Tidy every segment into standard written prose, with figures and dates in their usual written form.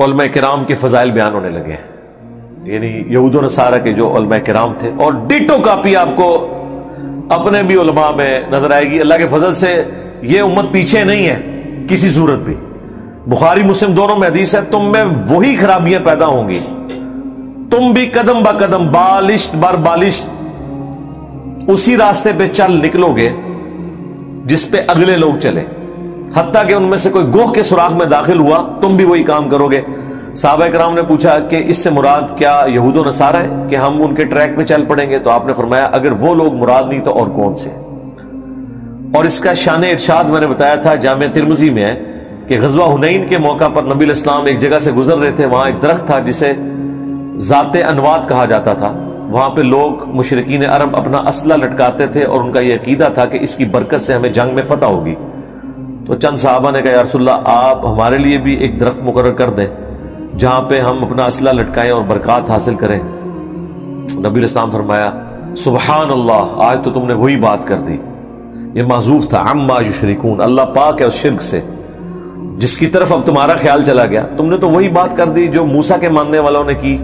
علماء کرام کے فضائل بیان ہونے لگے ہیں، یعنی یہود و نصارہ کے جو علماء کرام تھے، اور ڈیٹو کاپی آپ کو اپنے بھی علماء میں نظر آئے گی۔ اللہ کے فضل سے یہ امت پیچھے نہیں ہے کسی صورت بھی۔ بخاری مسلم دونوں میں حدیث ہے، تم میں وہی خرابیاں پیدا ہوں گی، تم بھی قدم با قدم، بالشت بر بالشت اسی راستے پہ چل نکلو گے جس پہ اگلے لوگ چلے، حتیٰ کہ ان میں سے کوئی گوہ کے سوراخ میں داخل ہوا تم بھی وہی کام کرو گے۔ صحابہ کرام نے پوچھا کہ اس سے مراد کیا یہود و نصارہ ہیں کہ ہم ان کے ٹریک میں چل پڑیں گے؟ تو آپ نے فرمایا اگر وہ لوگ مراد نہیں تو اور کون سے؟ اور اس کا شان ارشاد میں نے بتایا تھا، جامع ترمذی میں ہے کہ غزوہ حنین کے موقع پر نبی علیہ السلام ایک جگہ سے گزر رہے تھے، وہاں ایک درخت تھا جسے ذات انوات کہا جاتا تھا، وہاں پہ لوگ مشرکین عرب اپنا اسلحہ لٹکاتے تھے اور ان کا یہ عقیدہ تھا کہ اس کی برکت سے ہمیں جنگ میں فتح ہوگی۔ تو چند صحابہ نے کہا یا رسول اللہ آپ ہمارے لیے بھی ایک درخت مقرر کر دیں جہاں پہ ہم اپنا اسلحہ لٹکائیں اور برکات حاصل کریں۔ نبی علیہ السلام فرمایا سبحان اللہ، آج تو تم نے وہی بات کر دی۔ یہ معذوف تھا عما یشرکون، اللہ پاک ہے اس شرک سے جس کی طرف اب تمہارا خیال چلا گیا، تم نے تو وہی بات کر دی جو موسیٰ کے ماننے والوں نے کی۔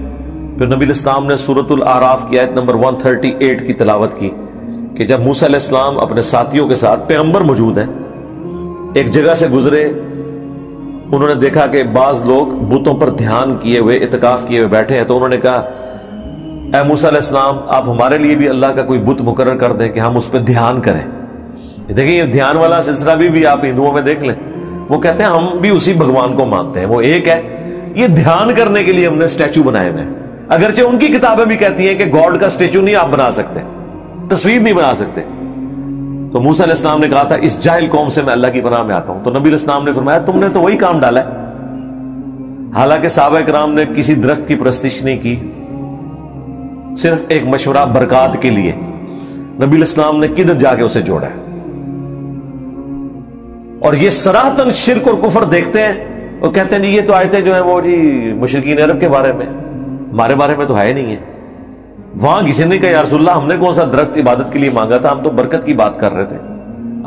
پھر نبی علیہ السلام نے سورۃ الاعراف کی آیت نمبر 138 کی تلاوت کی کہ جب موسیٰ علیہ السلام اپنے ساتھیوں کے ساتھ، پیغمبر موجود ہیں، ایک جگہ سے گزرے، انہوں نے دیکھا کہ بعض لوگ بتوں پر دھیان کیے ہوئے، اعتکاف کیے ہوئے بیٹھے ہیں، تو انہوں نے کہا اے موسیٰ علیہ السلام آپ ہمارے لیے بھی اللہ کا کوئی بت مقرر کر دیں کہ ہم اس پہ دھیان کریں۔ دیکھیں یہ دھیان والا سلسلہ بھی آپ ہندوؤں میں دیکھ لیں، وہ کہتے ہیں ہم بھی اسی بھگوان کو مانتے ہیں، وہ ایک ہے، یہ دھیان کرنے کے لیے ہم نے اسٹیچو بنائے ہوئے ہیں۔ اگرچہ ان کی کتابیں بھی کہتی ہیں کہ گاڈ کا اسٹیچو نہیں آپ بنا سکتے، تصویر نہیں بنا سکتے۔ تو موسیٰ علیہ السلام نے کہا تھا اس جاہل قوم سے میں اللہ کی پناہ میں آتا ہوں۔ تو نبی علیہ السلام نے فرمایا تم نے تو وہی کام ڈالا ہے۔ حالانکہ صحابہ کرام نے کسی درخت کی پرستش نہیں کی، صرف ایک مشورہ برکات کے لیے۔ نبی علیہ السلام نے کدھر جا کے اسے جوڑا ہے؟ اور یہ صراحتاً شرک اور کفر دیکھتے ہیں اور کہتے ہیں یہ تو آیتیں جو ہیں وہ جی مشرکین عرب کے بارے میں، ہمارے بارے میں تو ہے ہی نہیں ہے۔ وہاں کسی نے کہا یا رسول اللہ ہم نے کون سا درخت عبادت کے لیے مانگا تھا، ہم تو برکت کی بات کر رہے تھے،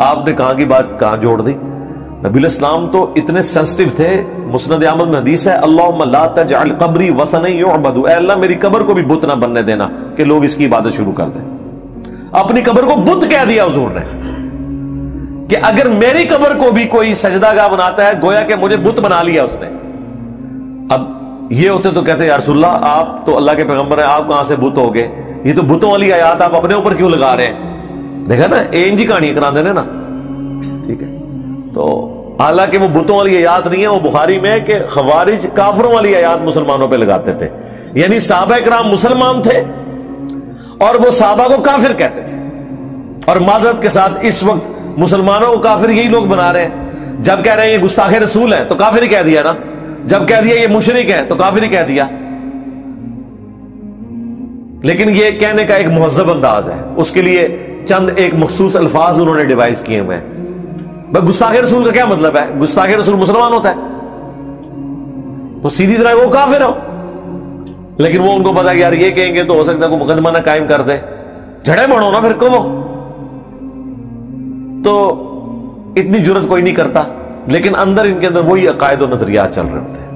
آپ نے کہاں کی بات کہاں جوڑ دی؟ نبی علیہ السلام تو اتنے سینسٹیو تھے، مسند احمد میں حدیث ہے اللہم لا تجعل قبری وثنا یعبد، اے اللہ میری قبر کو بھی بت نہ بننے دینا کہ لوگ اس کی عبادت شروع کر دیں۔ اپنی قبر کو بت کہہ دیا حضور نے کہ اگر میری قبر کو بھی کوئی سجدہ گاہ بناتا ہے گویا کہ مجھے بت بنا لیا اس نے۔ اب یہ ہوتے تو کہتے یا رسول اللہ آپ تو اللہ کے پیغمبر ہیں، آپ کہاں سے بت ہو گئے؟ یہ تو بتوں والی آیات آپ اپنے اوپر کیوں لگا رہے ہیں؟ دیکھا نا این جی کہانی کرا دینے نا، ٹھیک ہے۔ تو حالانکہ وہ بتوں والی آیات نہیں ہے، وہ بخاری میں ہے کہ خوارج کافروں والی آیات مسلمانوں پہ لگاتے تھے، یعنی صحابہ کرام مسلمان تھے اور وہ صحابہ کو کافر کہتے تھے، اور معذرت کے ساتھ اس وقت مسلمانوں کو کافر یہی لوگ بنا رہے ہیں۔ جب کہہ رہے ہیں یہ گستاخ رسول ہیں تو کافر ہی کہہ دیا نا، جب کہہ دیا یہ مشرک ہیں تو کافر ہی کہہ دیا۔ لیکن یہ کہنے کا ایک مہذب انداز ہے، اس کے لیے چند ایک مخصوص الفاظ انہوں نے ڈیوائز کیے ہوئے ہیں۔ بھائی گستاخ رسول کا کیا مطلب ہے؟ گستاخ رسول مسلمان ہوتا ہے تو سیدھی طرح وہ کافر ہو، لیکن وہ ان کو پتا کہ یار یہ کہیں گے تو ہو سکتا ہے کوئی مقدمہ نہ قائم کر دے، جھڑے بڑھو نا پھر کو، وہ تو اتنی جرت کوئی نہیں کرتا، لیکن اندر ان کے اندر وہی عقائد و نظریات چل رہے ہوتے ہیں۔